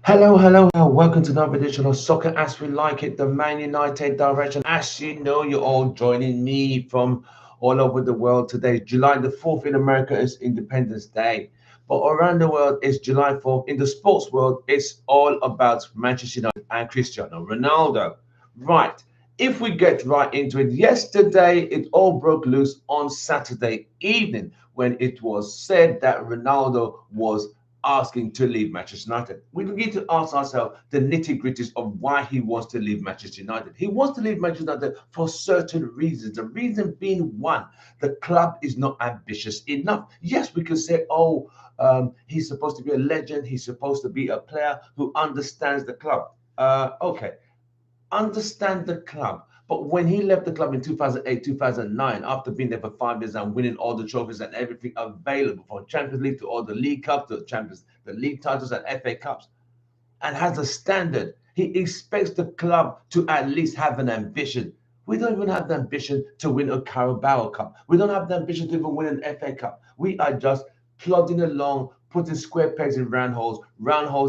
Hello, hello, welcome to another edition of Soccer As We Like It, the Man United direction. As you know, you're all joining me from all over the world today. July the 4th in America is Independence Day, but around the world it's July 4th. In the sports world, it's all about Manchester United and Cristiano Ronaldo. Right, if we get right into it, yesterday it all broke loose on Saturday evening when it was said that Ronaldo was asking to leave Manchester United. We need to ask ourselves the nitty gritties of why he wants to leave Manchester United. He wants to leave Manchester United for certain reasons. The reason being one, the club is not ambitious enough. Yes, we could say, he's supposed to be a legend. He's supposed to be a player who understands the club. Okay, understand the club. But when he left the club in 2008, 2009, after being there for 5 years and winning all the trophies and everything available from Champions League to all the League Cups, to the league titles and FA Cups, and has a standard, he expects the club to at least have an ambition. We don't even have the ambition to win a Carabao Cup. We don't have the ambition to even win an FA Cup. We are just plodding along, putting square pegs in round holes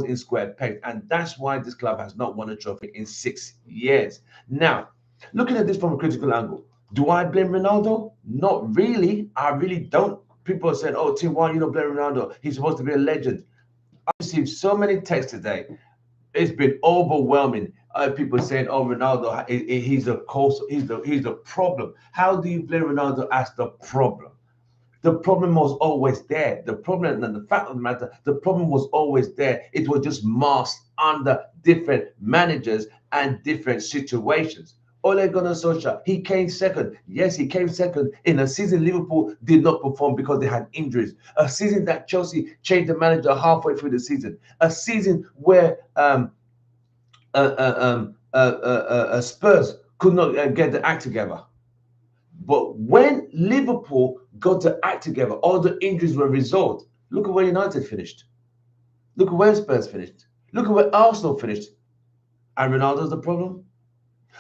in square pegs. And that's why this club has not won a trophy in 6 years. Now, looking at this from a critical angle, do I blame Ronaldo? Not really. I really don't. People are saying, oh, Tim, why you not blame Ronaldo? He's supposed to be a legend. I received so many texts today. It's been overwhelming. People saying, "Oh, Ronaldo, he's a cause, he's the problem." How do you blame Ronaldo as the problem? The problem was always there. The problem, and the fact of the matter, the problem was always there. It was just masked under different managers and different situations. Ole Gunnar Solskjaer, he came second. Yes, he came second in a season Liverpool did not perform because they had injuries. A season that Chelsea changed the manager halfway through the season. A season where Spurs could not get the act together. But when Liverpool got the act together, all the injuries were resolved. Look at where United finished. Look at where Spurs finished. Look at where Arsenal finished. And Ronaldo's the problem.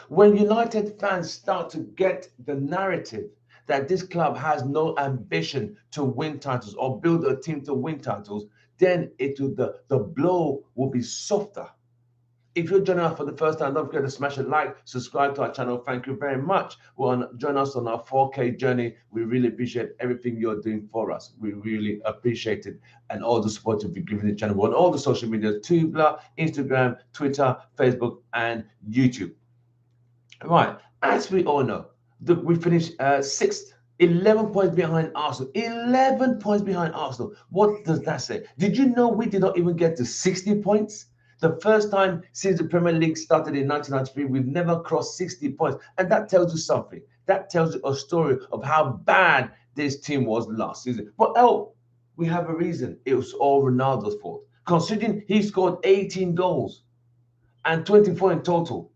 When United fans start to get the narrative that this club has no ambition to win titles or build a team to win titles, then the blow will be softer. If you're joining us for the first time, don't forget to smash a like, subscribe to our channel. Thank you very much. Join us on our 4K journey. We really appreciate everything you're doing for us. We really appreciate it and all the support you've been giving the channel. We're on all the social media, TUMBLER, Instagram, Twitter, Facebook, and YouTube. Right, as we all know, we finished sixth, 11 points behind Arsenal. 11 points behind Arsenal. What does that say? Did you know we did not even get to 60 points? The first time since the Premier League started in 1993, we've never crossed 60 points. And that tells you something. That tells you a story of how bad this team was last season. But we have a reason. It was all Ronaldo's fault. Considering he scored 18 goals and 24 in total,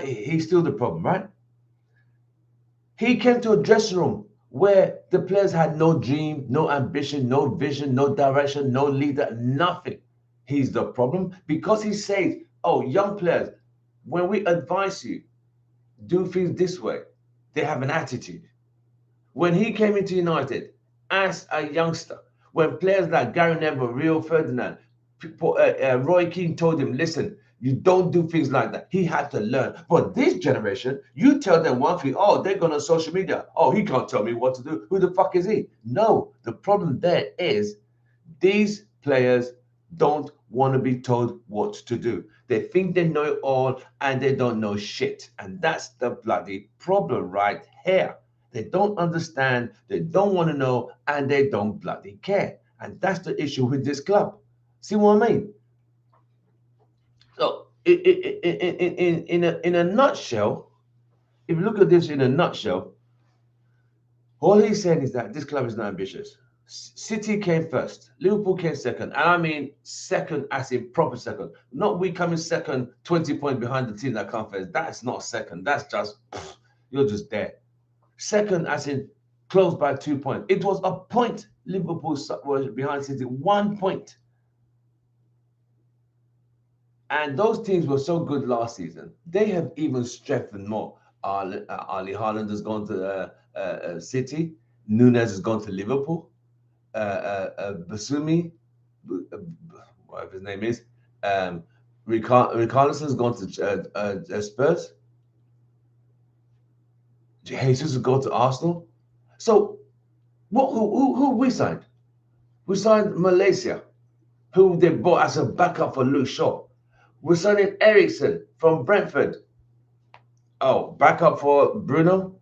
he's still the problem, right? He came to a dressing room where the players had no dream, no ambition, no vision, no direction, no leader, nothing. He's the problem because he says, oh, young players, when we advise you, do things this way, they have an attitude. When he came into United as a youngster, when players like Gary Neville, Rio Ferdinand, Roy Keane told him, listen, you don't do things like that. He had to learn. But this generation, you tell them one thing, oh, they're going on social media. Oh, he can't tell me what to do. Who the fuck is he? No, the problem there is these players don't want to be told what to do. They think they know it all and they don't know shit. And that's the bloody problem right here. They don't understand, they don't want to know, and they don't bloody care. And that's the issue with this club. See what I mean? So, in a nutshell, if you look at this in a nutshell, all he's saying is that this club is not ambitious. City came first, Liverpool came second, and I mean second as in proper second. Not we coming second, 20 points behind the team that come first. That's not second. That's just you're just there. Second as in close by 2 points. It was a point. Liverpool was behind City, 1 point. And those teams were so good last season. They have even strengthened more. Ali Haaland has gone to City. Nunes has gone to Liverpool. Basumi, whatever his name is, Richarlison's gone to Spurs. Jesus has gone to Arsenal. So who we signed? We signed Malaysia, who they bought as a backup for Luke Shaw. We're signing ERICKSEN from Brentford. Oh, backup for Bruno.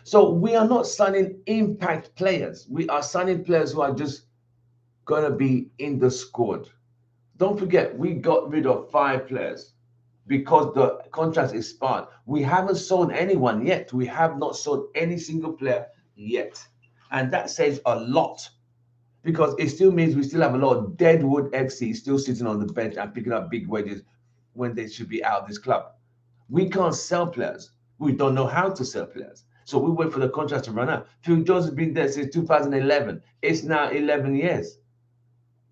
So we are not signing impact players. We are signing players who are just going to be in the squad. Don't forget, we got rid of 5 players because the contract expired. We haven't sold anyone yet. We have not sold any single player yet. And that says a lot because it still means we still have a lot of Deadwood FC still sitting on the bench and picking up big wages when they should be out of this club. We can't sell players. We don't know how to sell players. So we wait for the contract to run out. Phil Jones has been there since 2011. It's now 11 years.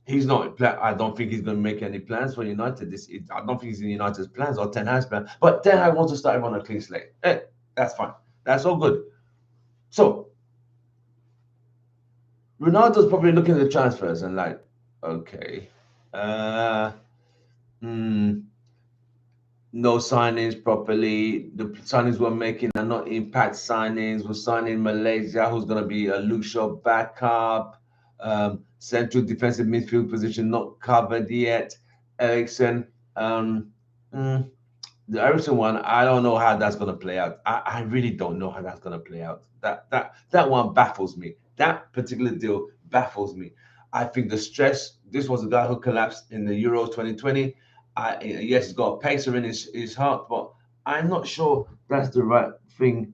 He's not. I don't think he's going to make any plans for United. I don't think he's in United's plans or Ten Hag's plan. But Ten Hag wants to start him on a clean slate. That's fine. That's all good. So Ronaldo's probably looking at the transfers and like, okay, no signings properly. The signings we're making are not impact signings. We're signing Malaysia, who's going to be a Luke Shaw backup. Central defensive midfield position not covered yet. ERICKSEN. The ERICKSEN one, I don't know how that's going to play out. I really don't know how that's going to play out. That one baffles me. That particular deal baffles me. I think the stress. This was a guy who collapsed in the Euros 2020. Yes, he's got a pacer in his heart, but I'm not sure that's the right thing.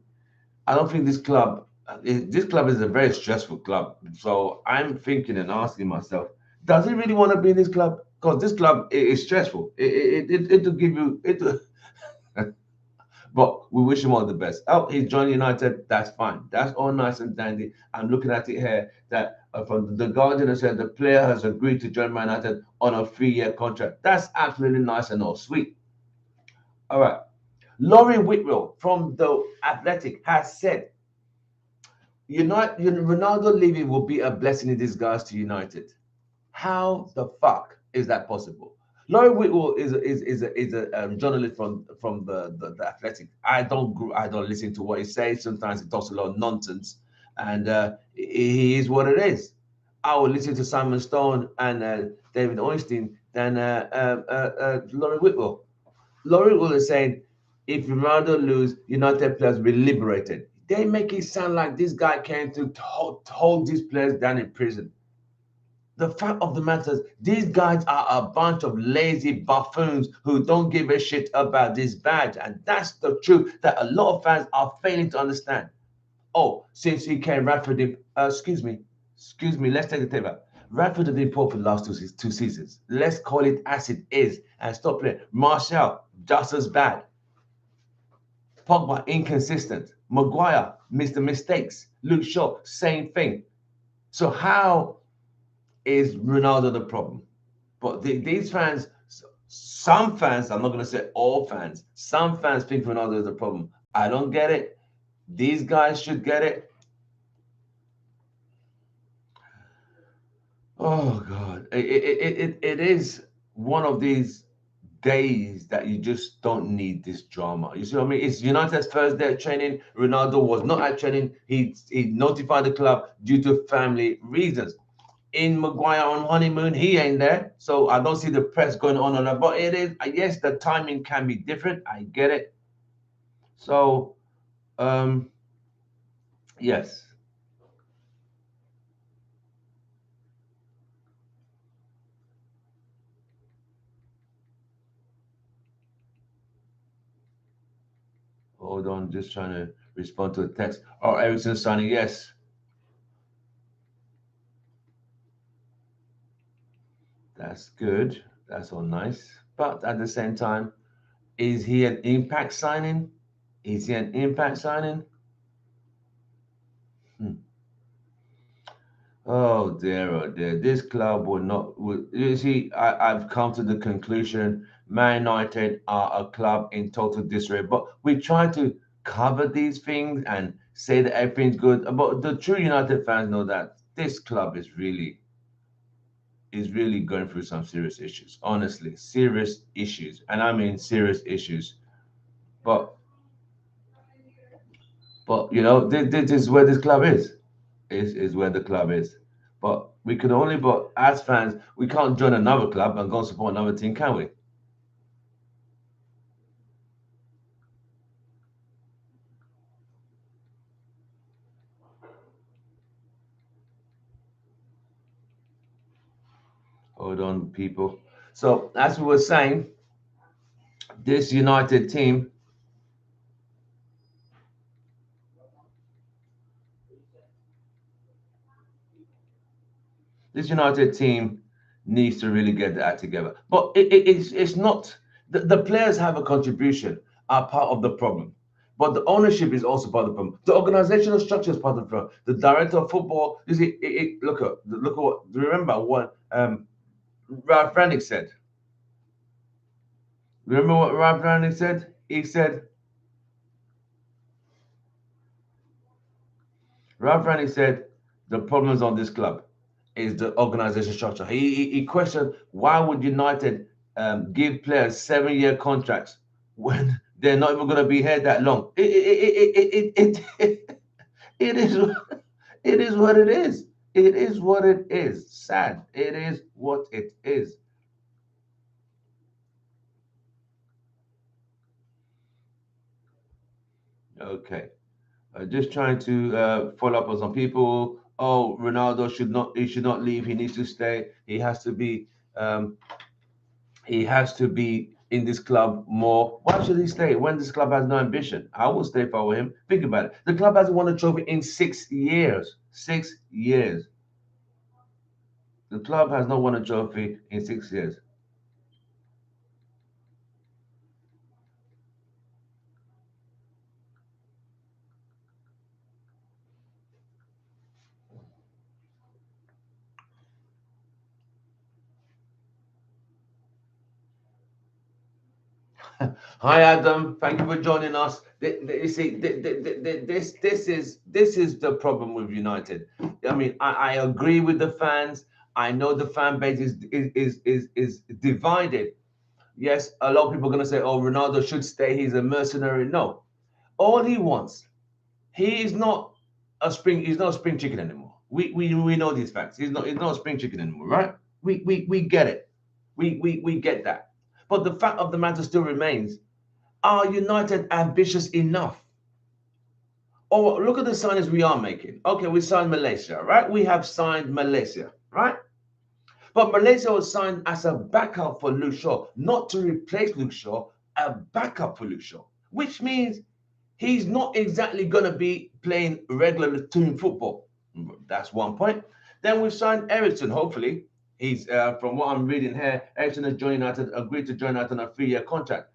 I don't think this club is a very stressful club. So I'm thinking and asking myself, does he really want to be in this club? Because this club is stressful. It'll give you it. But we wish him all the best. Oh, he's joined United. That's fine. That's all nice and dandy. I'm looking at it here that from the Guardian it said the player has agreed to join Man United on a 3-year contract. That's absolutely nice and all sweet. All right. Laurie Whitwell from the Athletic has said, Ronaldo leaving will be a blessing in disguise to United. How the fuck is that possible? Laurie Whitwell is a journalist from the Athletic. I don't listen to what he says. Sometimes he talks a lot of nonsense, and he is what it is. I will listen to Simon Stone and David Ornstein than Laurie Whitwell. Laurie Whitwell is saying if Ronaldo lose, United players will be liberated. They make it sound like this guy came to hold these players down in prison. The fact of the matter is, these guys are a bunch of lazy buffoons who don't give a shit about this badge. And that's the truth that a lot of fans are failing to understand. Oh, since he came, Radford, excuse me, let's take the tape out. Radford have been poor for the last two seasons. Let's call it as it is and stop playing. Martial, just as bad. Pogba, inconsistent. Maguire, Mr. Mistakes. Luke Shaw, same thing. So how is Ronaldo the problem? But these fans, some fans, I'm not going to say all fans, some fans think Ronaldo is the problem. I don't get it. These guys should get it. Oh, God. It is one of these days that you just don't need this drama. You see what I mean? It's United's first day of training. Ronaldo was not at training. He notified the club due to family reasons. In Maguire on honeymoon, he ain't there. So I don't see the press going on that. But it is, yes, the timing can be different. I get it. So, yes. Hold on, just trying to respond to the text. Oh, ERICKSEN signing, yes. That's good. That's all nice. But at the same time, is he an impact signing? Is he an impact signing? Oh dear, oh dear. This club will not. You see, I've come to the conclusion Man United are a club in total disarray. But we try to cover these things and say that everything's good. But the true United fans know that this club is really is really going through some serious issues. Honestly, serious issues, and I mean serious issues. But you know, this is where this club is. Is where the club is. But we can only, but as fans, we can't join another club and go and support another team, can we? Hold on, people. So as we were saying, this United team, this United team needs to really get that together. But it's not the players have a contribution, are part of the problem. But the ownership is also part of the problem. The organizational structure is part of the problem. The director of football, you see, look at what remember what Ralph Rangnick said. Remember what Ralph Rangnick said? He said, Ralph Rangnick said, the problems on this club is the organization structure. He questioned why would United give players 7-year contracts when they're not even going to be here that long. It is it is what it is. It is what it is. Sad. It is what it is. Okay. Just trying to follow up on some people. Oh, Ronaldo should not. He should not leave. He needs to stay. He has to be. Um, he has to be in this club more. Why should he stay when this club has no ambition? I will stay for him. Think about it. The club hasn't won a trophy in 6 years. 6 years. The club has not won a trophy in 6 years. Hi, Adam. Thank you for joining us. You see, this is the problem with United. I mean, I agree with the fans. I know the fan base is divided. Yes, a lot of people are going to say, "Oh, Ronaldo should stay. He's a mercenary." No, all he wants, he is not a spring. He's not a spring chicken anymore. We know these facts. He's not a spring chicken anymore, right? We get it. We get that. But the fact of the matter still remains: are United ambitious enough? Or look at the signings we are making. Okay, we signed Malaysia, right? We have signed Malaysia, right? But Malaysia was signed as a backup for Luke Shaw, not to replace Luke Shaw, a backup for Luke Shaw, which means he's not exactly going to be playing regular team football. That's one point. Then we've signed ERICKSEN, hopefully. He's, from what I'm reading here, ERICKSEN has joined United, agreed to join United on a 3-year contract.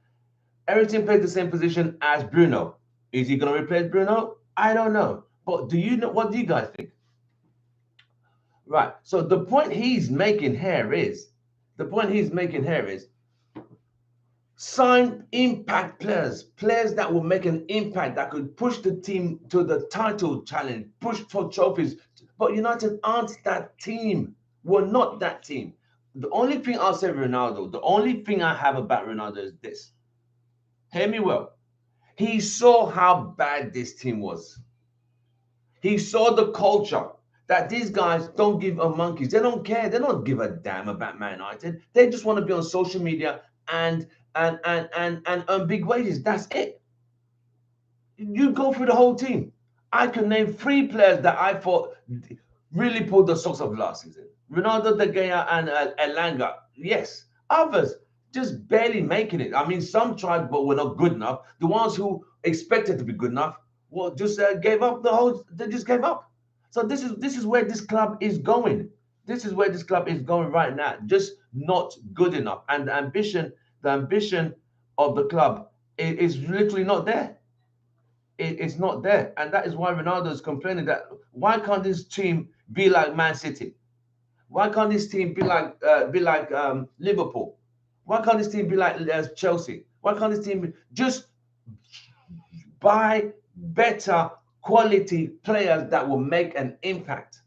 ERICKSEN plays the same position as Bruno. Is he going to replace Bruno? I don't know. But do you know, what do you guys think? Right. So the point he's making here is sign impact players, players that will make an impact, that could push the team to the title challenge, push for trophies. But United aren't that team. We're not that team. The only thing I'll say Ronaldo, the only thing I have about Ronaldo is this. Hear me well. He saw how bad this team was. He saw the culture that these guys don't give a monkeys. They don't care. They don't give a damn about Man United. They just want to be on social media and earn big wages. That's it. You go through the whole team. I can name 3 players that I thought really pulled the socks off last season. Ronaldo, De Gea, and Elanga. Yes. Others just barely making it. I mean, some tried but were not good enough. The ones who expected to be good enough, well, just gave up the whole. They just gave up. So this is where this club is going. This is where this club is going right now. Just not good enough, and the ambition of the club is literally not there. It's not there, and that is why Ronaldo is complaining that why can't this team be like Man City? Why can't this team be like Liverpool? Why can't this team be like Chelsea? Why can't this team just buy better quality players that will make an impact?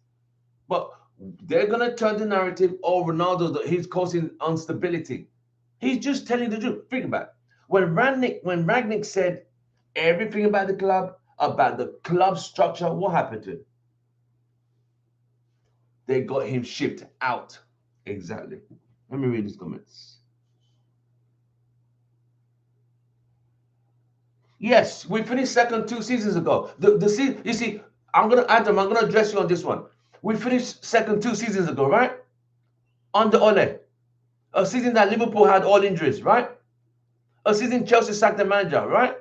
But They're going to turn the narrative, oh, Ronaldo, that he's causing instability. He's just telling the truth. Think about it. When Rangnick said everything about the club structure, what happened to him? They got him shipped out. Exactly. Let me read these comments. Yes, we finished second 2 seasons ago. You see, I'm gonna address you on this one. We finished second 2 seasons ago, right? Under Ole. A season that Liverpool had all injuries, right? A season Chelsea sacked the manager, right?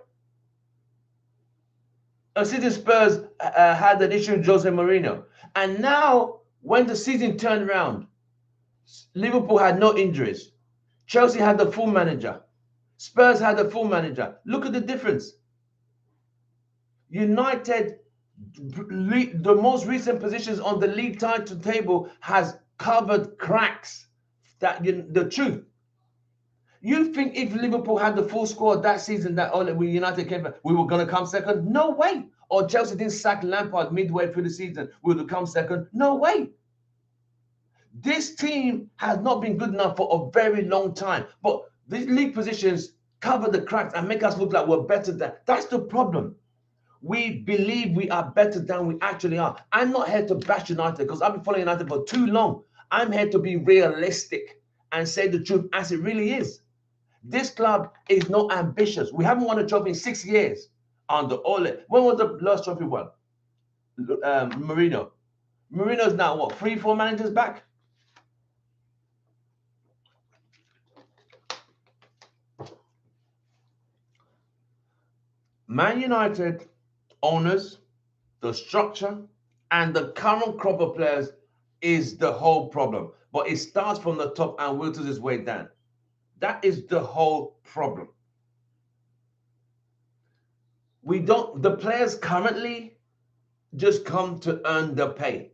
A season Spurs had an issue with Jose Mourinho. And now, when the season turned around, Liverpool had no injuries. Chelsea had the full manager. Spurs had the full manager. Look at the difference. United, the most recent positions on the league title table, has covered cracks. The truth. You think if Liverpool had the full squad that season that United came back, we were going to come second? No way. Or Chelsea didn't sack Lampard midway through the season, we would come second? No way. This team has not been good enough for a very long time. But these league positions cover the cracks and make us look like we're better than. That's the problem. We believe we are better than we actually are. I'm not here to bash United because I've been following United for too long. I'm here to be realistic and say the truth as it really is. This club is not ambitious. We haven't won a trophy in 6 years under Ole. When was the last trophy won? Mourinho. Mourinho's now what, 3-4 managers back? Man United owners, the structure, and the current crop of players is the whole problem. But it starts from the top and filters its way down. That is the whole problem. The players currently just come to earn the pay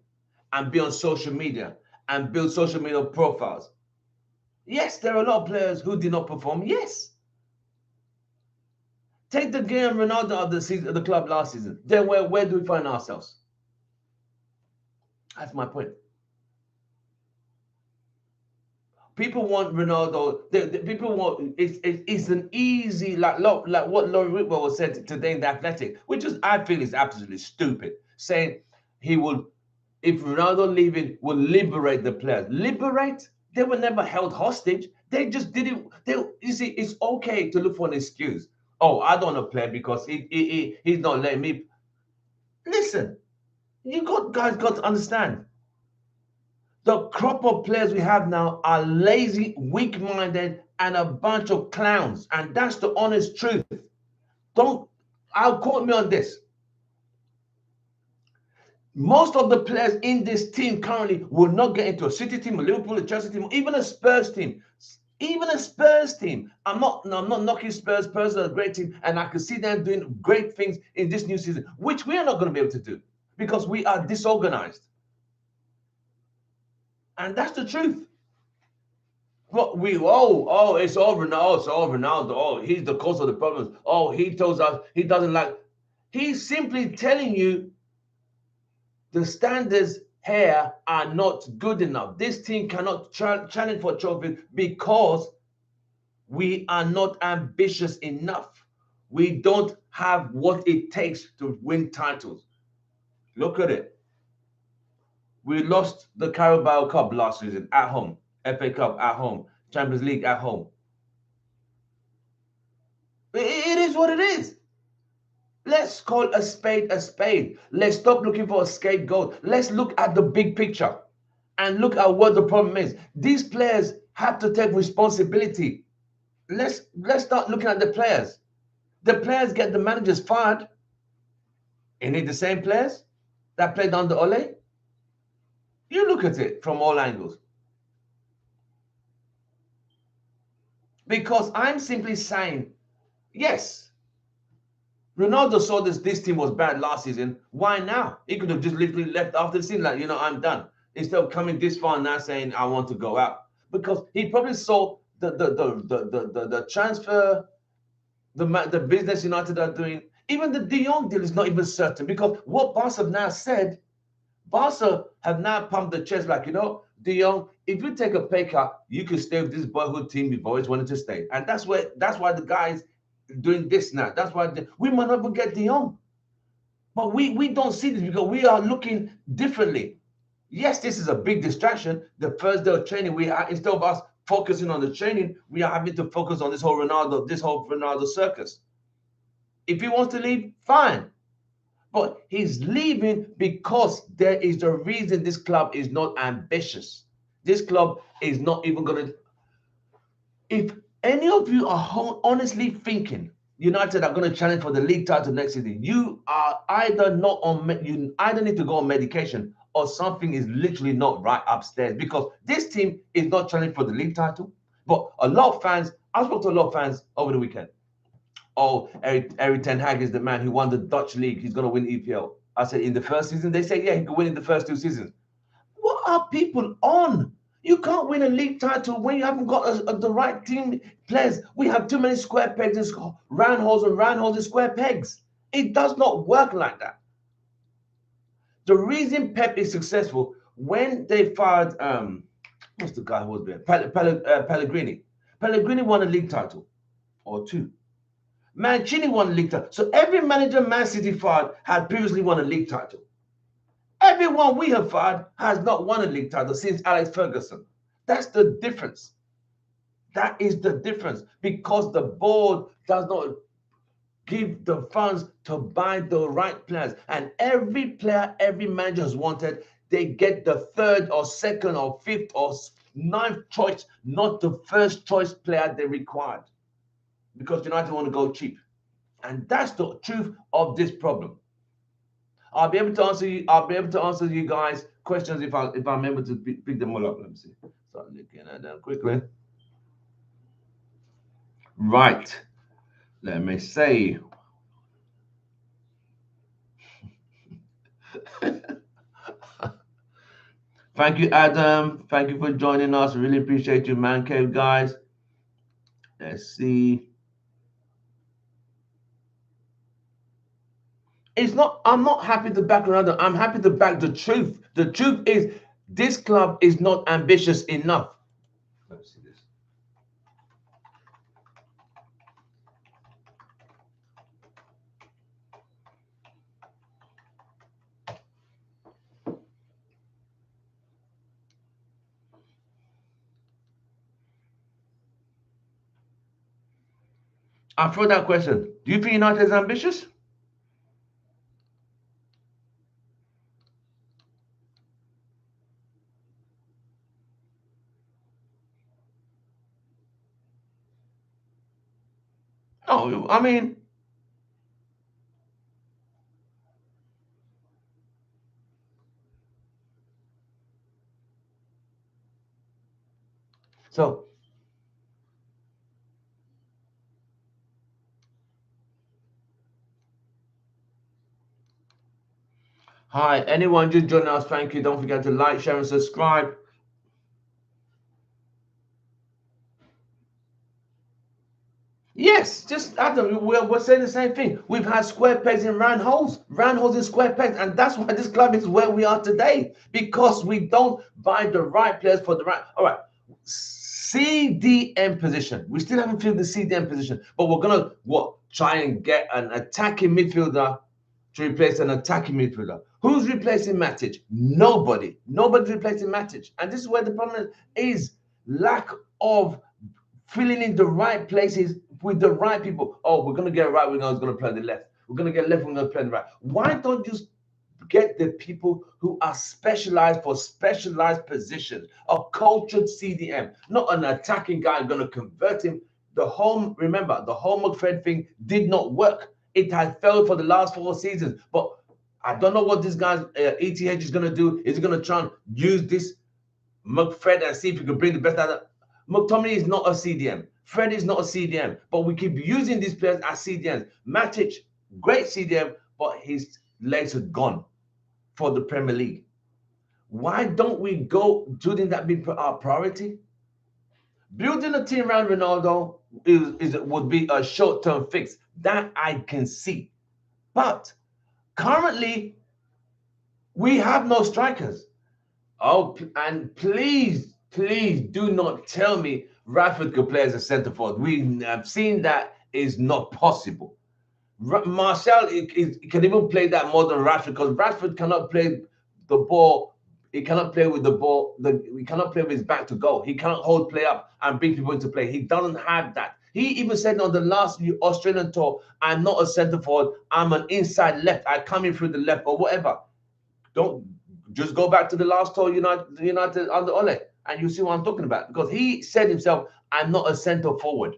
and be on social media and build social media profiles. Yes, there are a lot of players who did not perform. Yes. Take the game Ronaldo of the club last season. Then where do we find ourselves? That's my point. People want Ronaldo. People want it's an easy like what Laurie Whitwell was said today in the Athletic, which I feel is absolutely stupid. Saying he will, if Ronaldo leaving, will liberate the players. Liberate? They were never held hostage. They just didn't. You see, it's okay to look for an excuse. Oh, I don't want to play because he's not letting me. Listen, guys got to understand. The crop of players we have now are lazy, weak-minded, and a bunch of clowns. And that's the honest truth. I'll quote me on this. Most of the players in this team currently will not get into a City team, a Liverpool, a Chelsea team, or even a Spurs team. Even a Spurs team. I'm not knocking Spurs. Spurs are a great team, and I can see them doing great things in this new season, which we are not going to be able to do because we are disorganized. And that's the truth. What it's all Ronaldo, it's all Ronaldo. Oh, he's the cause of the problems. Oh, he tells us he doesn't like. He's simply telling you the standards here are not good enough. This team cannot challenge for trophies because we are not ambitious enough. We don't have what it takes to win titles. Look at it. We lost the Carabao Cup last season at home, FA Cup at home, Champions League at home. It is what it is. Let's call a spade a spade. Let's stop looking for a scapegoat. Let's look at the big picture and look at what the problem is. These players have to take responsibility. Let's start looking at the players. The players get the managers fired. Ain't it the same players that played under Ole? You look at it from all angles. Because I'm simply saying, yes, Ronaldo saw this team was bad last season. Why now? He could have just literally left after the season, like, I'm done. Instead of coming this far now saying, I want to go out. Because he probably saw the transfer, the business United are doing. Even the De Jong deal is not even certain. Because what Barca have now said, Barca have now pumped the chest like, De Jong, if you take a pay cut, you could stay with this boyhood team you've always wanted to stay. And that's why the guys doing this now. That's why we might not get De Jong. But we don't see this because we are looking differently. Yes, this is a big distraction. The first day of training, we are, instead of us focusing on the training, we are having to focus on this whole Ronaldo circus. If he wants to leave, fine. But he's leaving because there is the reason this club is not ambitious. This club is not even going to. If any of you are honestly thinking United are going to challenge for the league title next season, you are either not on. You either need to go on medication or something is literally not right upstairs, because this team is not challenging for the league title. But a lot of fans, I spoke to a lot of fans over the weekend. Oh, Erik ten Hag is the man who won the Dutch league. He's going to win EPL. I said, in the first season? They say, yeah, he could win in the first 2 seasons. What are people on? You can't win a league title when you haven't got the right team players. We have too many square pegs and round holes and square pegs. It does not work like that. The reason Pep is successful, when they fired, what's the guy who was there? Pellegrini. Pellegrini won a league title or 2. Mancini won a league title. So every manager Man City fired had previously won a league title. Everyone we have fired has not won a league title since Alex Ferguson. That's the difference. That is the difference, because the board does not give the funds to buy the right players. And every player, every manager has wanted, they get the 3rd or 2nd or 5th or 9th choice, not the first choice player they required, because United want to go cheap. And that's the truth of this problem. I'll be able to answer you. I'll be able to answer you guys questions if I'm able to pick them all up. Let me see. Start looking at them quickly. Right. Let me see. Thank you, Adam. Thank you for joining us. Really appreciate you, Man Cave guys. Let's see. It's not. I'm not happy to back Ronaldo. I'm happy to back the truth. The truth is, this club is not ambitious enough. Let's see this. I throw that question. Do you think United is ambitious? No, I mean, so. Hi, anyone just joining us, thank you. Don't forget to like, share, and subscribe. Yes, just Adam, we're saying the same thing. We've had square pegs in round holes in square pegs, and that's why this club is where we are today, because we don't buy the right players for the right. All right, CDM position. We still haven't filled the CDM position, but we're gonna try and get an attacking midfielder to replace an attacking midfielder. Who's replacing Matic? Nobody. Nobody's replacing Matic, and this is where the problem is: lack of filling in the right places with the right people. Oh, we're going to get right winger who's going to play the left. We're going to get left winger to play the right. Why don't you get the people who are specialized for specialized positions? A cultured CDM, not an attacking guy going to convert him. Remember, the whole McFred thing did not work. It has failed for the last 4 seasons. But I don't know what this guy's ETH is going to do. Is he going to try and use this McFred and see if he can bring the best out of it? McTominay is not a CDM. Fred is not a CDM. But we keep using these players as CDMs. Matic, great CDM, but his legs are gone for the Premier League. Why don't we go, shouldn't that be our priority? Building a team around Ronaldo would be a short-term fix. That I can see. But currently, We have no strikers. Oh, and please do not tell me Rashford could play as a centre forward. We have seen that is not possible. Martial can even play that more than Rashford because Rashford cannot play the ball. He cannot play with the ball. He cannot play with his back to goal. He cannot hold play up and bring people into play. He doesn't have that. He even said on the last Australian tour, "I'm not a centre forward. I'm an inside left. I come in through the left or whatever." Don't just go back to the last tour United under Ole, and you see what I'm talking about because he said himself, "I'm not a centre forward."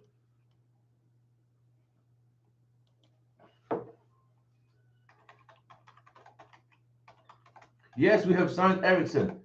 Yes, we have signed ERICKSEN.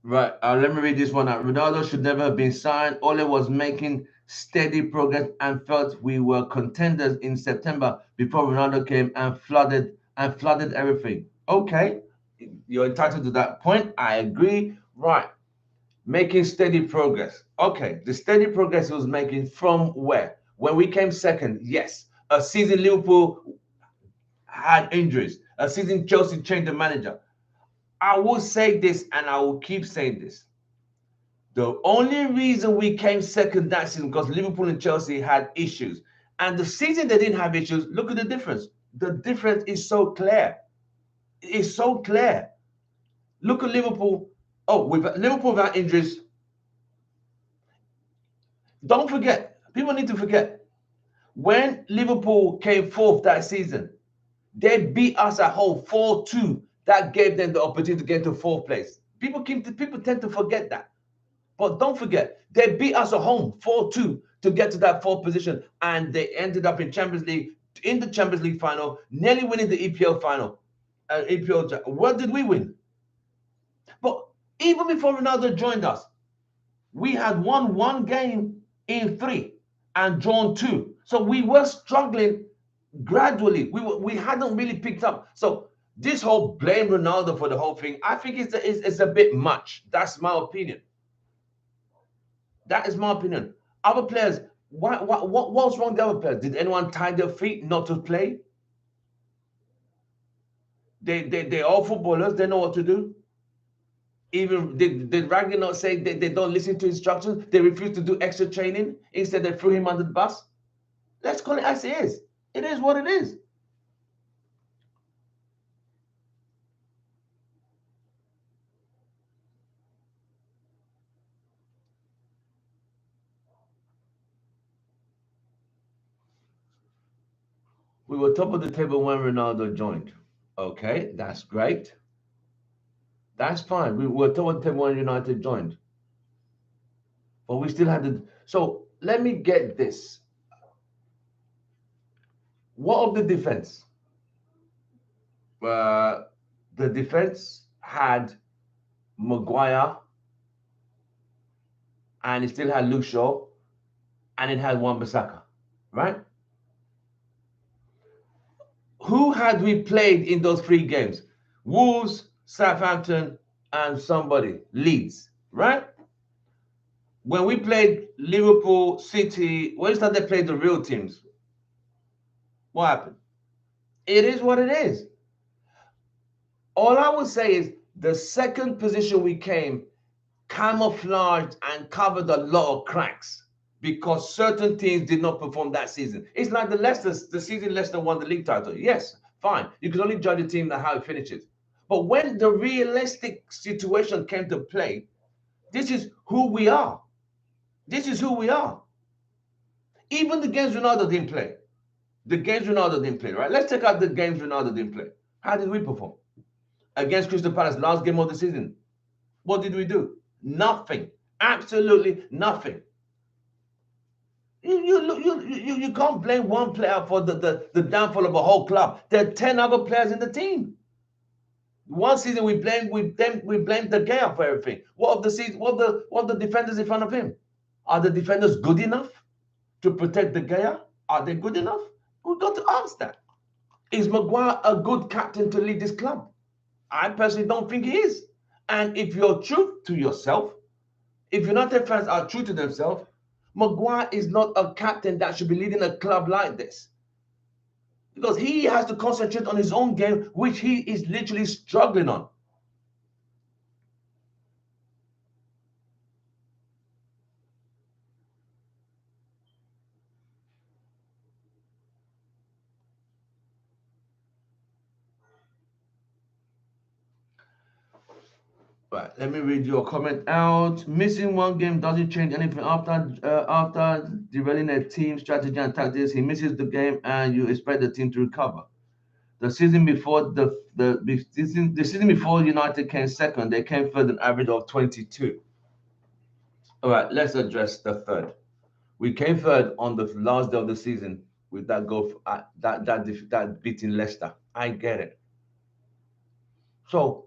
Right. Let me read this one out. Ronaldo should never have been signed. Ole was making steady progress and felt we were contenders in September before Ronaldo came and flooded everything. Okay, you're entitled to that point. I agree. Right. Making steady progress. Okay, the steady progress he was making from where? When we came second, yes. A season Liverpool had injuries. A season Chelsea changed the manager. I will say this and I will keep saying this. The only reason we came second that season because Liverpool and Chelsea had issues. And the season they didn't have issues, look at the difference. The difference is so clear. It's so clear. Look at Liverpool. Oh, with Liverpool without injuries. Don't forget, people need to forget. When Liverpool came fourth that season, they beat us at home 4-2. That gave them the opportunity to get into fourth place. People tend to forget that. But don't forget, they beat us at home 4-2 to get to that fourth position. And they ended up in the Champions League final, nearly winning the EPL final. EPL, what did we win? But even before Ronaldo joined us, we had won one game in three and drawn two. So we were struggling gradually. We hadn't really picked up. So this whole blame Ronaldo for the whole thing, I think it's a bit much. That's my opinion. That is my opinion. Other players, what's wrong with the other players? Did anyone tie their feet not to play? They're all footballers. They know what to do. Even did Ragnar not say they don't listen to instructions? They refuse to do extra training. Instead, they threw him under the bus. Let's call it as it is. It is what it is. We were top of the table when Ronaldo joined. Okay, that's great. That's fine. We were top of the table when United joined. But we still had to. So let me get this. What of the defense? Uh, the defense had Maguire and it still had Luke Shaw and it had Wan-Bissaka, right? Who had we played in those three games? Wolves, Southampton, and somebody, Leeds, right? When we played Liverpool, City, when they played the real teams, what happened? It is what it is. All I would say is the second position we came camouflaged and covered a lot of cracks because certain teams did not perform that season. It's like the season Leicester won the league title. Yes, fine. You can only judge a team by how it finishes. But when the realistic situation came to play, this is who we are. This is who we are. Even the games Ronaldo didn't play. The games Ronaldo didn't play, right? Let's check out the games Ronaldo didn't play. How did we perform? Against Crystal Palace, last game of the season. What did we do? Nothing. Absolutely nothing. You can't blame one player for the downfall of a whole club. There are 10 other players in the team. One season we blamed De Gea for everything. What of the season? What the defenders in front of him? Are the defenders good enough to protect De Gea? Are they good enough? We've got to ask that. Is Maguire a good captain to lead this club? I personally don't think he is. And if you're true to yourself, if United fans are true to themselves, Maguire is not a captain that should be leading a club like this. Because he has to concentrate on his own game, which he is literally struggling on. Right, let me read your comment out. Missing one game doesn't change anything after developing a team strategy and tactics. He misses the game, and you expect the team to recover. The season before the season before United came second, they came third, an average of 22. All right, let's address the third. We came third on the last day of the season with that goal, that beating Leicester. I get it. So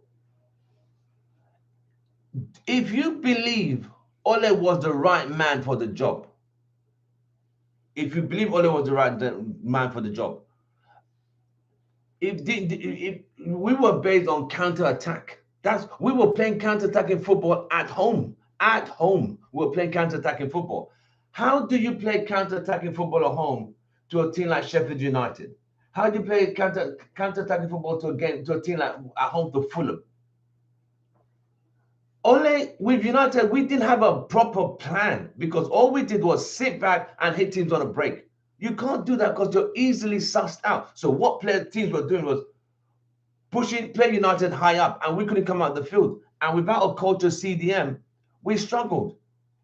if you believe Ole was the right man for the job, if you believe Ole was the right man for the job, if we were based on counter-attack, we were playing counter-attacking football at home. At home, we were playing counter-attacking football. How do you play counter-attacking football at home to a team like Sheffield United? How do you play counter-attacking football to a team like at home to Fulham? Only with United, we didn't have a proper plan because all we did was sit back and hit teams on a break. You can't do that because you're easily sussed out. So what teams were doing was play United high up, and we couldn't come out the field. And without a culture CDM, we struggled.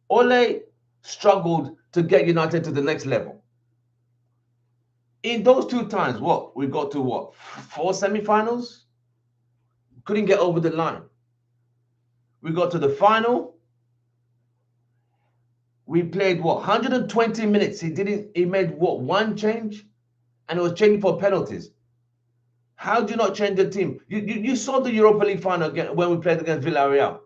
Ole struggled to get United to the next level. In those two times, we got to 4 semi-finals? Couldn't get over the line. We got to the final. We played 120 minutes. He made one change? And it was changing for penalties. How do you not change the team? You saw the Europa League final again when we played against Villarreal.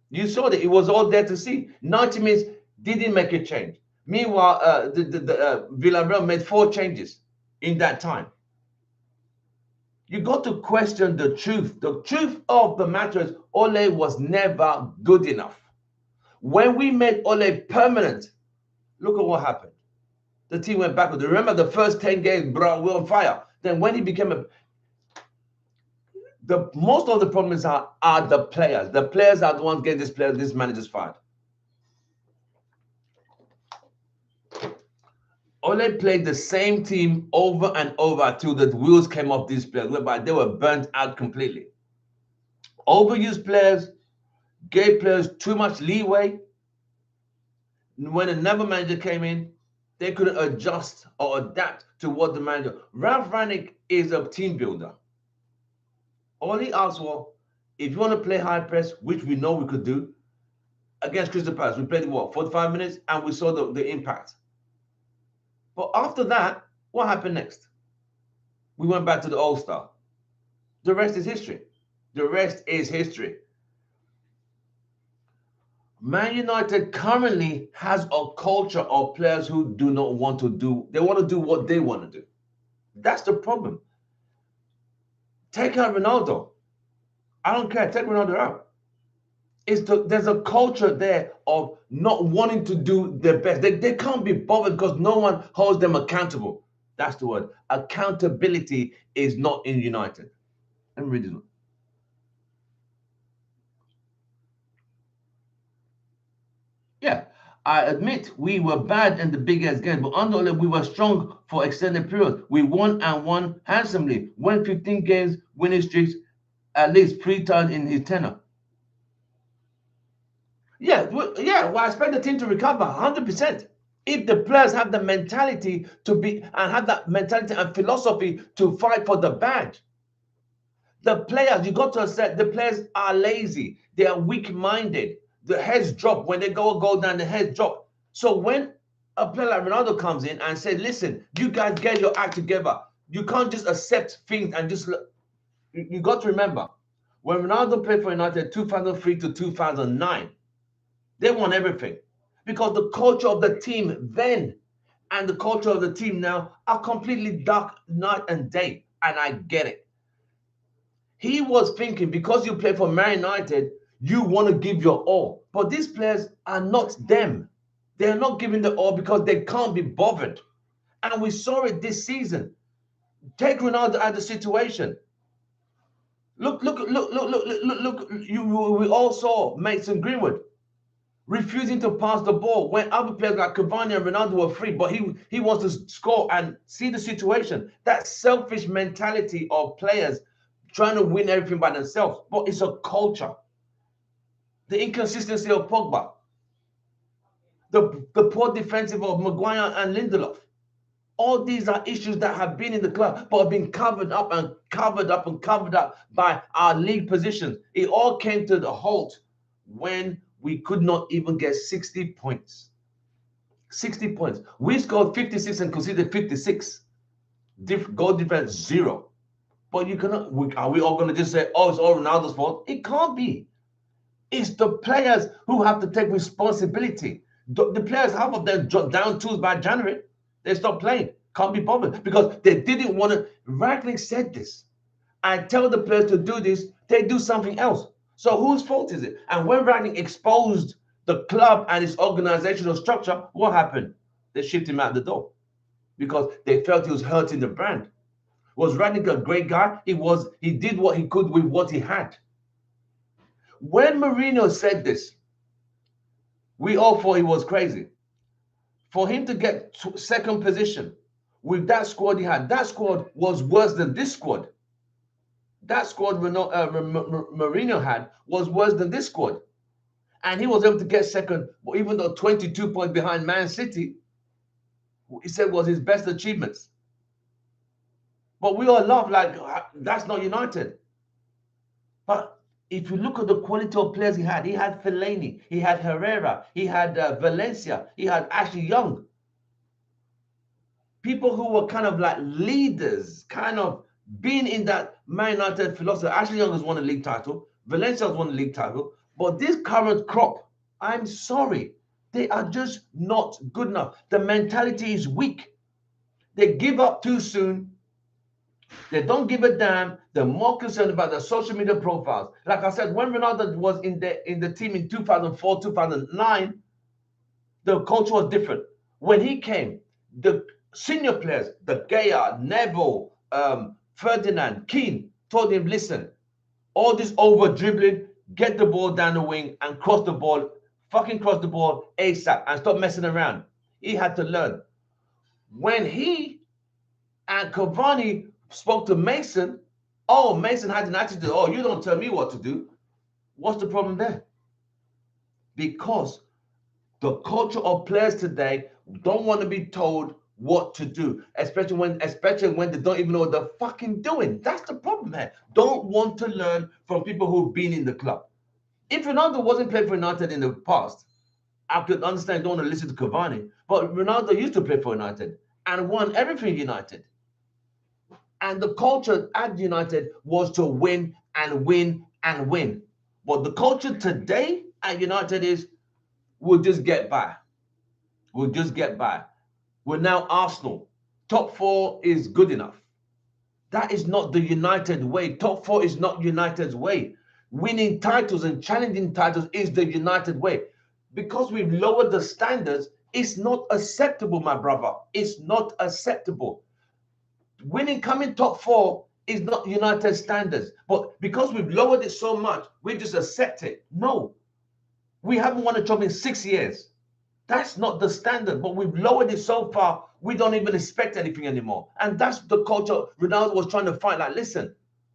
You saw that it was all there to see. 90 minutes didn't make a change. Meanwhile, Villarreal made 4 changes in that time. You got to question the truth. The truth of the matter is Ole was never good enough. When we made Ole permanent, look at what happened. The team went backwards. Remember the first 10 games, bro, we're on fire. Then when he became most of the problems are the players. The players are the ones getting this managers fired. Ole played the same team over and over until the wheels came off these players, whereby they were burnt out completely. Overused players, gave players too much leeway. When another manager came in, they couldn't adjust or adapt to what the manager. Ralph Rangnick is a team builder. All he asked for, if you want to play high press, which we know we could do, against Crystal Palace, we played 45 minutes, and we saw the impact. But after that, what happened next? We went back to the old style. The rest is history. The rest is history. Man United currently has a culture of players who do not want to do, they want to do what they want to do. That's the problem. Take out Ronaldo. I don't care. Take Ronaldo out. There's a culture there of not wanting to do their best. They can't be bothered because no one holds them accountable. That's the word. Accountability is not in United. Let me read this one. Yeah, I admit we were bad in the biggest game, but under Ole, we were strong for extended periods. We won and won handsomely. Won 15 games, winning streaks, at least 3 times in his tenure. I expect the team to recover 100%. If the players have the mentality to be and have that mentality and philosophy to fight for the badge. The players, you got to accept, the players are lazy. They are weak-minded. The heads drop. When they go down, the heads drop. So when a player like Ronaldo comes in and says, listen, you guys get your act together. You can't just accept things and just look. You got to remember, when Ronaldo played for United 2003 to 2009, they won everything because the culture of the team then and the culture of the team now are completely dark night and day. And I get it. He was thinking because you play for Man United, you want to give your all. But these players are not them. They're not giving the all because they can't be bothered. And we saw it this season. Take Ronaldo out of the situation. Look. We all saw Mason Greenwood refusing to pass the ball when other players like Cavani and Ronaldo were free, but he wants to score and see the situation. That selfish mentality of players trying to win everything by themselves, but it's a culture. The inconsistency of Pogba, the poor defensive of Maguire and Lindelof. All these are issues that have been in the club, but have been covered up and covered up and covered up by our league positions. It all came to the halt when we could not even get 60 points. 60 points. We scored 56 and conceded 56. Goal difference, 0. But you cannot. Are we all going to just say, oh, it's all Ronaldo's fault? It can't be. It's the players who have to take responsibility. The players, half of them dropped down tools by January. They stopped playing. Can't be bothered because they didn't want to. Ragnick said this. I tell the players to do this, they do something else. So whose fault is it? And when Ragnick exposed the club and its organizational structure, what happened? They shipped him out the door because they felt he was hurting the brand. Was Ragnick a great guy? He did what he could with what he had. When Mourinho said this, we all thought he was crazy. For him to get second position with that squad he had, that squad was worse than this squad. That squad Mourinho had was worse than this squad. And he was able to get second, even though 22 points behind Man City, he said was his best achievements. But we all laugh like, that's not United. But if you look at the quality of players he had Fellaini, he had Herrera, he had Valencia, he had Ashley Young. People who were kind of like leaders, kind of being in that Man United philosophy. Ashley Young has won a league title. Valencia has won a league title. But this current crop, I'm sorry, they are just not good enough. The mentality is weak. They give up too soon. They don't give a damn. They're more concerned about their social media profiles. Like I said, when Ronaldo was in the team in 2004, 2009, the culture was different. When he came, the senior players, the Gaya, Neville, Ferdinand, Keane, told him, listen, all this over dribbling, get the ball down the wing and cross the ball, fucking cross the ball ASAP and stop messing around. He had to learn. When he and Cavani spoke to Mason, oh, Mason had an attitude, oh, you don't tell me what to do. What's the problem there? Because the culture of players today don't want to be told what to do, especially when they don't even know what they're fucking doing. That's the problem here. Don't want to learn from people who've been in the club. If Ronaldo wasn't playing for United in the past, I could understand, don't want to listen to Cavani. But Ronaldo used to play for United and won everything United. And the culture at United was to win and win and win. But the culture today at United is, we'll just get by. We'll just get by. We're now Arsenal. Top 4 is good enough. That is not the United way. Top 4 is not United's way. Winning titles and challenging titles is the United way. Because we've lowered the standards, it's not acceptable, my brother. It's not acceptable. Winning, coming top 4 is not United standards. But because we've lowered it so much, we just accept it. No. We haven't won a trophy in 6 years. That's not the standard, but we've lowered it so far, we don't even expect anything anymore. And that's the culture Ronaldo was trying to fight. Like, listen,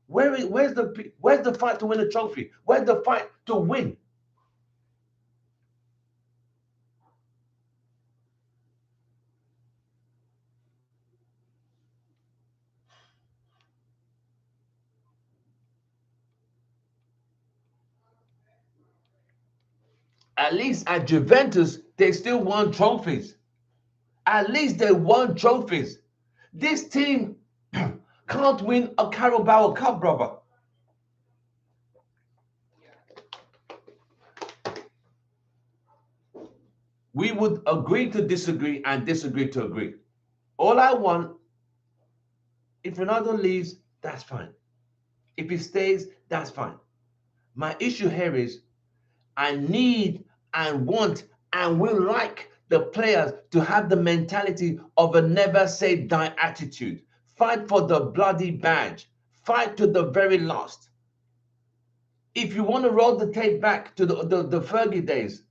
where's the fight to win a trophy? Where's the fight to win? At least at Juventus, they still won trophies. At least they won trophies. This team can't win a Carabao Cup, brother. We would agree to disagree and disagree to agree. All I want, if Ronaldo leaves, that's fine. If he stays, that's fine. My issue here is I need and want and will like the players to have the mentality of a never say die attitude. Fight for the bloody badge. Fight to the very last. If you want to roll the tape back to the Fergie days,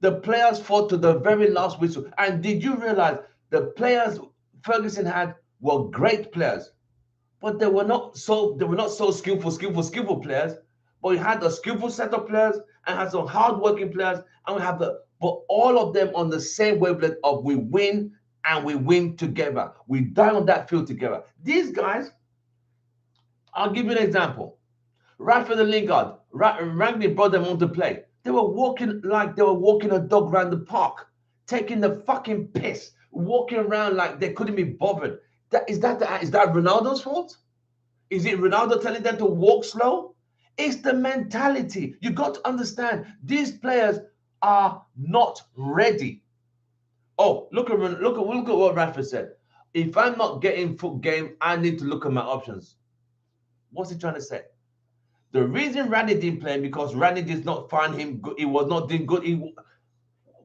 the players fought to the very last whistle. And did you realize the players Ferguson had were great players, but they were not so skillful players. But we had a skillful set of players and had some hardworking players, and we have but all of them on the same wavelength of we win and we win together. We die on that field together. These guys, I'll give you an example. Rashford and Lingard, Rangnick brought them on to play. They were walking like they were walking a dog around the park, taking the fucking piss, walking around like they couldn't be bothered. Is that Ronaldo's fault? Is it Ronaldo telling them to walk slow? It's the mentality. You got to understand these players are not ready. Oh, look at what Rashford said. If I'm not getting full game, I need to look at my options. What's he trying to say? The reason Randy didn't play because Randy did not find him good. He was not doing good.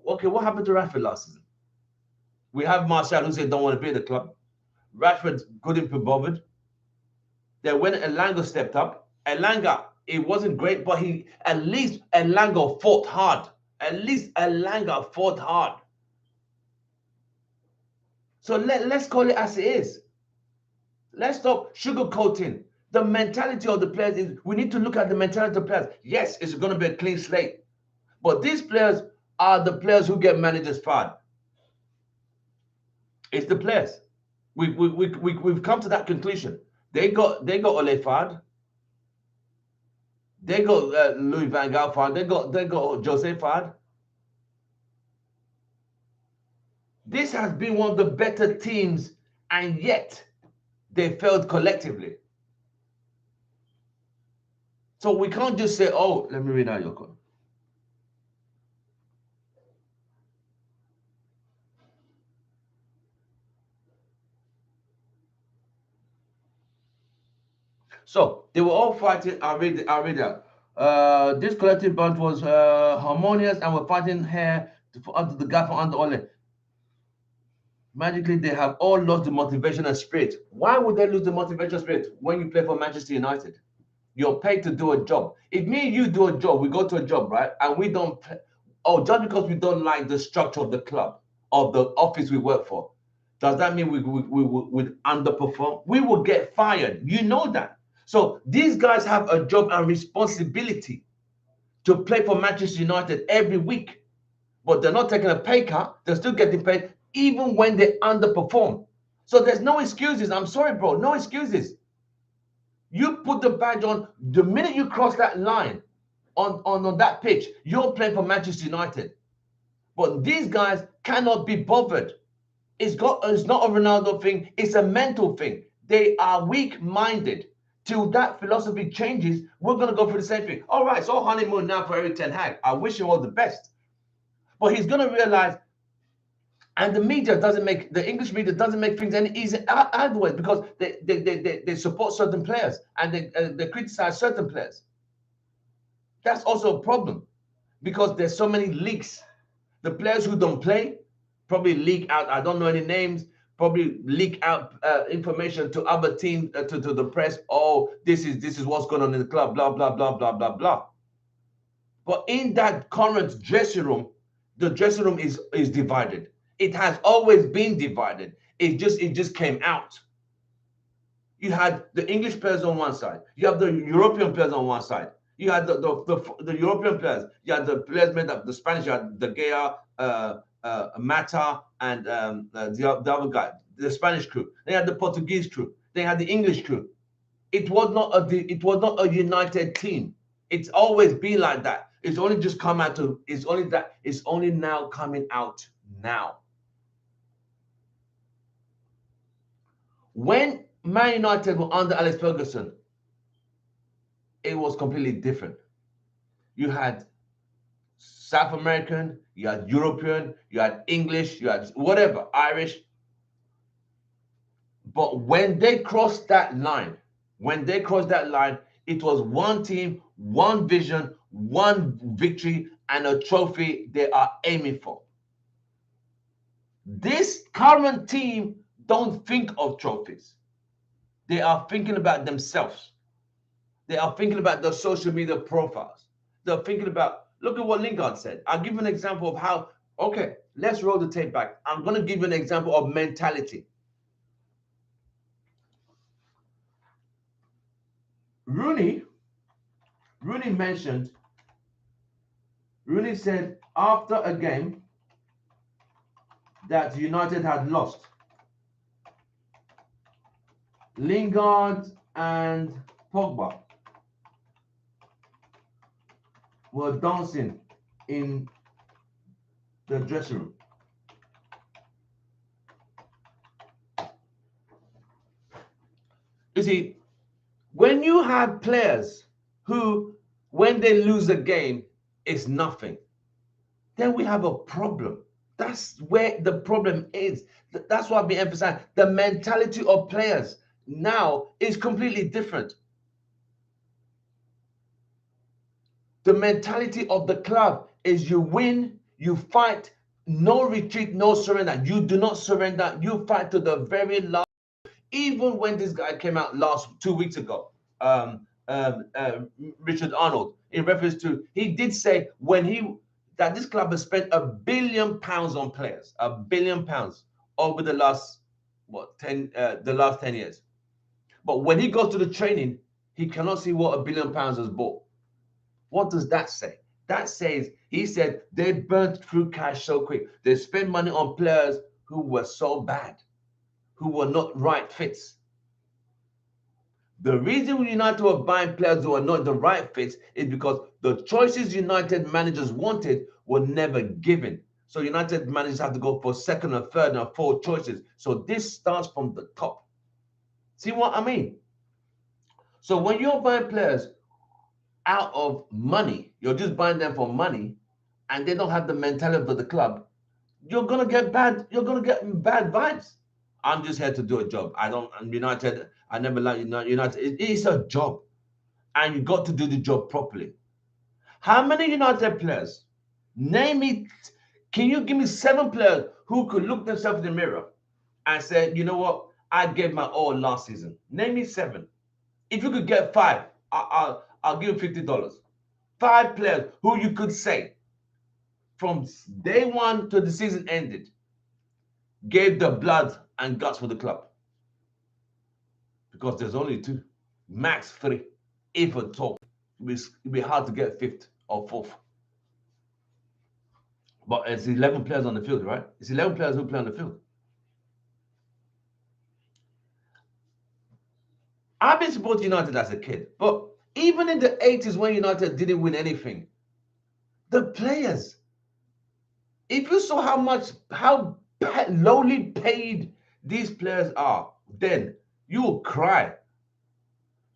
Okay, what happened to Rashford last season? We have Martial who said don't want to be at the club. Rashford couldn't be bothered. Then when Elanga stepped up, Elanga, it wasn't great, but at least Elanga fought hard. At least Elanga fought hard. So let's call it as it is. Let's stop sugarcoating. The mentality of the players is we need to look at the mentality of the players. Yes, it's going to be a clean slate. But these players are the players who get managers fired. It's the players. We've come to that conclusion. They got Ole fired. They got Louis van Gaal fired. They got Jose fired. This has been one of the better teams, and yet they failed collectively. So we can't just say, oh, let me read out your code. So they were all fighting. I'll read that. This collective bunch was harmonious and were fighting here under the guy from under Ole. Magically, they have all lost the motivation and spirit. Why would they lose the motivation and spirit when you play for Manchester United? You're paid to do a job. If me and you do a job, we go to a job, right? And we don't, just because we don't like the structure of the club, of the office we work for, does that mean we would underperform? We will get fired. You know that. So these guys have a job and responsibility to play for Manchester United every week. But they're not taking a pay cut. They're still getting paid even when they underperform. So there's no excuses. I'm sorry, bro. No excuses. You put the badge on the minute you cross that line on that pitch, you're playing for Manchester United. But these guys cannot be bothered. It's not a Ronaldo thing, it's a mental thing. They are weak-minded. Till that philosophy changes, we're going to go through the same thing. All right, so honeymoon now for Erik ten Hag. I wish him all the best. But he's going to realize, and the English media doesn't make things any easier either way, because they support certain players and they criticize certain players. That's also a problem because there's so many leaks. The players who don't play probably leak out, I don't know any names, probably leak out information to other teams, to the press. Oh, this is what's going on in the club, blah, blah, blah, blah, blah, blah. But in that current dressing room, the dressing room is divided. It has always been divided. It just came out. You had the English players on one side. You have the European players on one side. You had the European players. You had the players made up. The Spanish, you had De Gea, Mata, and the other guy, the Spanish crew. They had the Portuguese crew. They had the English crew. It was not a united team. It's always been like that. It's only just come out to. It's only now coming out now. When Man United were under Alex Ferguson, it was completely different. You had South American, you had European, you had English, you had whatever, Irish. But when they crossed that line, it was one team, one vision, one victory, and a trophy they are aiming for. This current team don't think of trophies. They are thinking about themselves. They are thinking about their social media profiles. They're thinking about, look at what Lingard said. I'll give you an example of how, okay, let's roll the tape back. I'm going to give you an example of mentality. Rooney said after a game that United had lost, Lingard and Pogba were dancing in the dressing room. You see, when you have players who, when they lose a game, it's nothing, then we have a problem. That's where the problem is. That's what I've been emphasizing. The mentality of players now is completely different. The mentality of the club is you win, you fight, no retreat, no surrender. You do not surrender. You fight to the very last. Even when this guy came out 2 weeks ago, Richard Arnold, in reference to, he did say that this club has spent £1 billion on players, £1 billion over the last 10 years. But when he goes to the training, he cannot see what £1 billion has bought. What does that say? That says, he said, they burnt through cash so quick. They spent money on players who were so bad, who were not right fits. The reason United were buying players who are not the right fits is because the choices United managers wanted were never given. So United managers have to go for second and third and fourth choices. So this starts from the top. See what I mean? So when you're buying players out of money, you're just buying them for money, and they don't have the mentality of the club, you're gonna get bad vibes. I'm just here to do a job. I'm United. I never like United. It's a job, and you got to do the job properly. How many United players? Name me. Can you give me 7 players who could look themselves in the mirror and say, you know what, I gave my all last season? Name me 7. If you could get 5, I'll give you $50. 5 players who you could say from day one to the season ended gave the blood and guts for the club. Because there's only 2, max 3, if at all. It'll be hard to get 5th or 4th. But it's 11 players on the field, right? It's 11 players who play on the field. I've been supporting United as a kid, but even in the 80s when United didn't win anything, the players, if you saw how lowly paid these players are, then you will cry.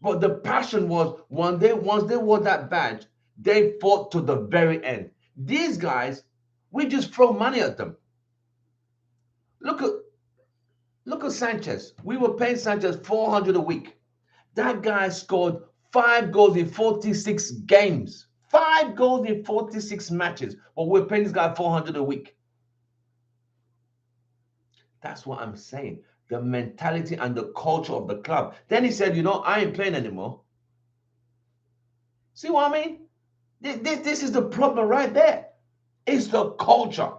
But the passion was, once they won that badge, they fought to the very end. These guys, we just throw money at them. Look at Sanchez. We were paying Sanchez $400 a week. That guy scored 5 goals in 46 games. 5 goals in 46 matches. But we're paying this guy $400 a week. That's what I'm saying. The mentality and the culture of the club. Then he said, I ain't playing anymore. See what I mean? This is the problem right there. It's the culture.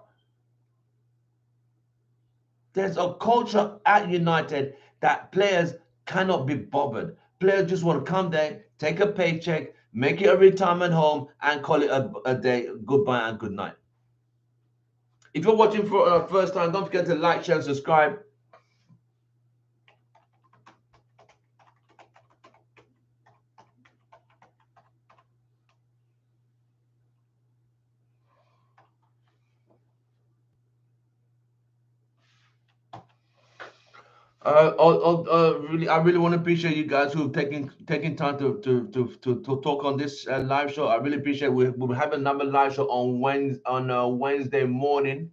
There's a culture at United that players cannot be bothered. Players just want to come there, take a paycheck, make it a retirement home, and call it a day, goodbye and good night. If you're watching for the first time, don't forget to like, share, and subscribe. Really, I really want to appreciate you guys who've taking time to talk on this live show. I really appreciate. We'll have another live show on Wednesday morning.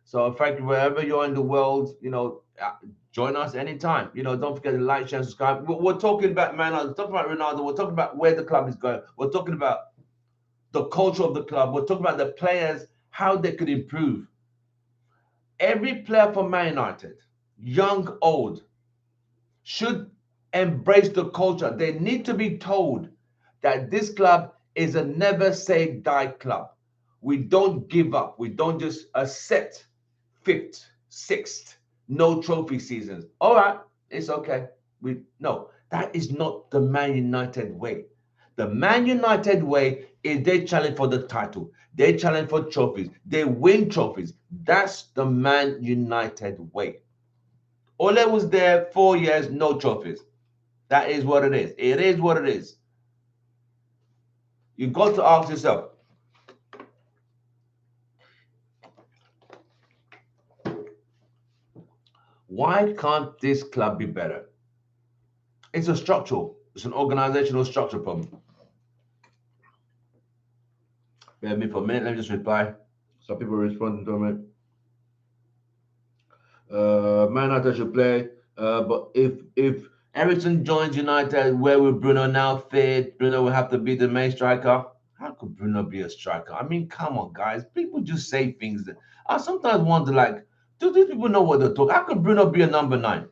So thank you wherever you're in the world. Join us anytime. Don't forget to like, share, subscribe. We're talking about we're talking about Ronaldo. We're talking about where the club is going. We're talking about the culture of the club. We're talking about the players, how they could improve. Every player for Man United, young, old, should embrace the culture. They need to be told that this club is a never say die club. We don't give up. We don't just accept fifth, sixth, no trophy seasons. All right, it's okay. That is not the Man United way. The Man United way is they challenge for the title. They challenge for trophies. They win trophies. That's the Man United way. Ole was there 4 years, no trophies. That is what it is. It is what it is. You got to ask yourself, why can't this club be better? It's an organizational structure problem. Bear with me for a minute. Let me just reply. Some people are responding to me. Man United should play. But if Eriksen joins United, where will Bruno now fit? Bruno will have to be the main striker. How could Bruno be a striker? I mean, come on, guys. People just say things that I sometimes wonder, like, do these people know what they're talking? How could Bruno be a number 9?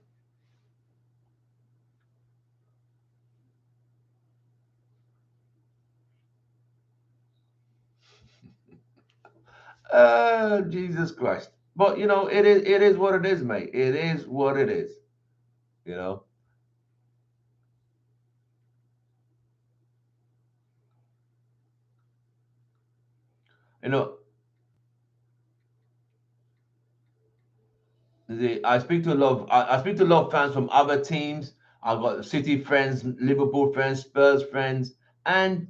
Jesus Christ. But it is what it is, mate. It is what it is. You know. You know, I speak to a lot of I speak to a lot of fans from other teams. I've got City friends, Liverpool friends, Spurs friends, and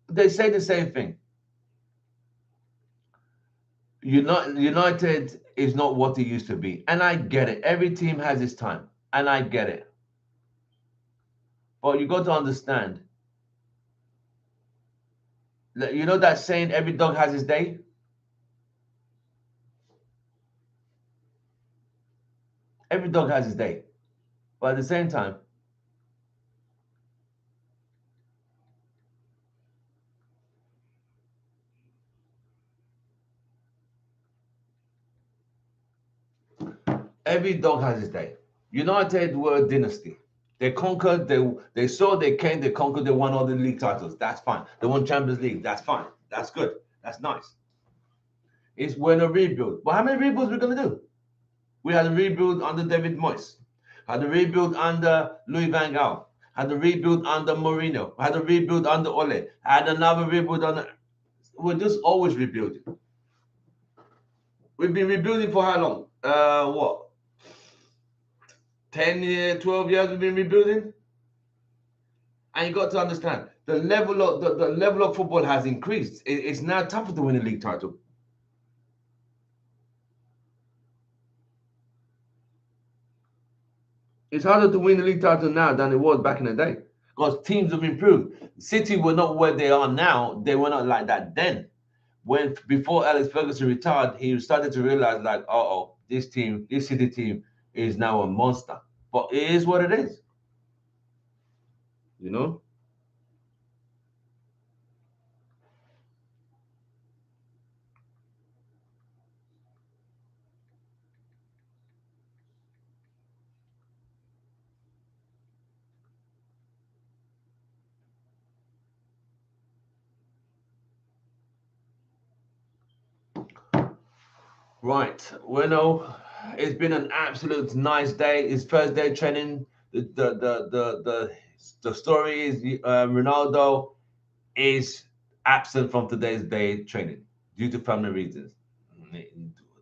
they say the same thing. United is not what it used to be, and I get it. Every team has its time, and I get it. But you got to understand that that saying, "Every dog has his day." Every dog has his day, but at the same time, every dog has his day. United were a dynasty. They conquered, they saw, they came, they conquered, they won all the league titles. That's fine. They won Champions League. That's fine. That's good. That's nice. It's when a rebuild. But how many rebuilds we gonna do? We had a rebuild under David Moyes, had a rebuild under Louis Van Gaal, had a rebuild under Mourinho, had a rebuild under Ole, had another rebuild under. We're just always rebuilding. We've been rebuilding for how long? What? 10 years, 12 years we've been rebuilding? And you got to understand the level of football has increased. It's now tougher to win a league title. It's harder to win the league title now than it was back in the day because teams have improved. City were not where they are now. They were not like that then. When before Alex Ferguson retired, he started to realize like, oh, this team, this City team is now a monster. But it is what it is, you know. Right. Well, no, it's been an absolute nice day. It's first day training. The story is Ronaldo is absent from today's day training due to family reasons.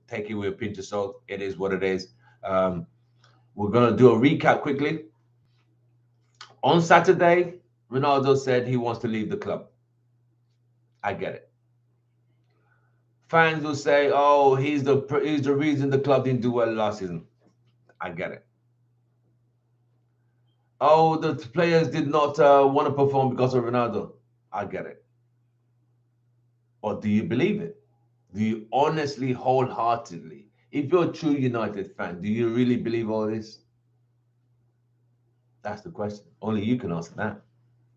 Take it with a pinch of salt. It is what it is. Um, we're gonna do a recap quickly. On Saturday, Ronaldo said he wants to leave the club. I get it. Fans will say, "Oh, he's the reason the club didn't do well last season." I get it. Oh, the players did not want to perform because of Ronaldo. I get it. But do you believe it? Do you honestly, wholeheartedly, if you're a true United fan, do you really believe all this? That's the question. Only you can answer that.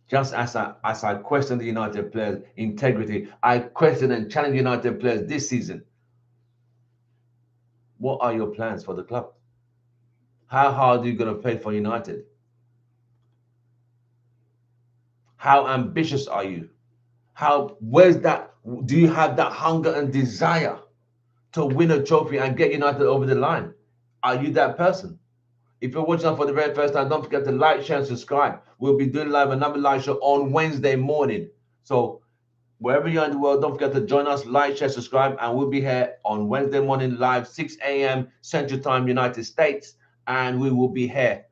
Just as I question the United players' integrity, I question and challenge United players this season. What are your plans for the club? How hard are you going to play for United? How ambitious are you? Where's that? Do you have that hunger and desire to win a trophy and get United over the line? Are you that person? If you're watching us for the very first time, don't forget to like, share, and subscribe. We'll be doing another live show on Wednesday morning. So wherever you are in the world, don't forget to join us, like, share, subscribe, and we'll be here on Wednesday morning live, 6 a.m. Central Time, United States, and we will be here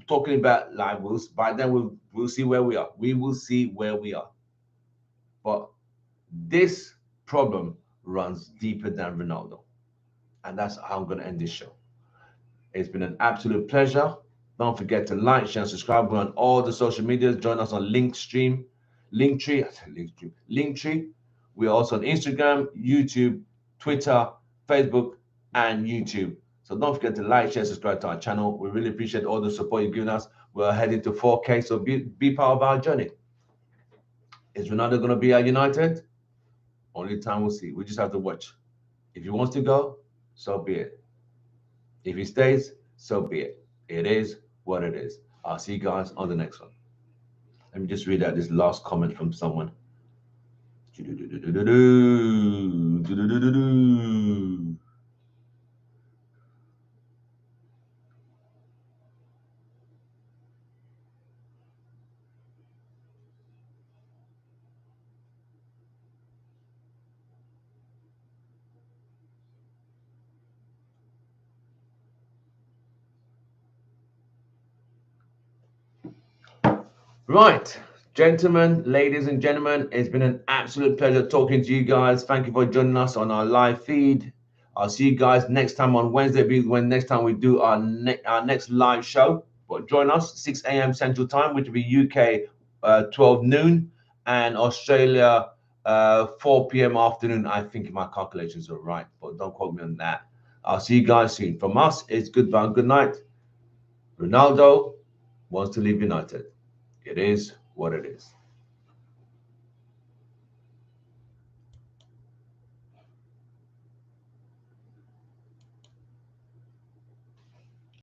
talking about live. By then, we'll see where we are. We will see where we are. But this problem runs deeper than Ronaldo, and that's how I'm going to end this show. It's been an absolute pleasure. Don't forget to like, share, and subscribe. We're on all the social medias. Join us on Linktree. We're also on Instagram, YouTube, Twitter, Facebook, and YouTube. So don't forget to like, share, subscribe to our channel. We really appreciate all the support you've given us. We're heading to 4K, so be part of our journey. Is Ronaldo going to be at United? Only time we'll see. We just have to watch. If he wants to go, so be it. If he stays, so be it. It is what it is. I'll see you guys on the next one. Let me just read out this last comment from someone. Right, gentlemen, ladies and gentlemen, it's been an absolute pleasure talking to you guys. Thank you for joining us on our live feed. I'll see you guys next time on Wednesday, when next time we do our next live show. But join us 6 a.m. Central Time, which will be UK 12 noon, and Australia 4 p.m. afternoon. I think my calculations are right, but don't quote me on that. I'll see you guys soon. From us, it's goodbye and good night. Ronaldo wants to leave United. It is what it is.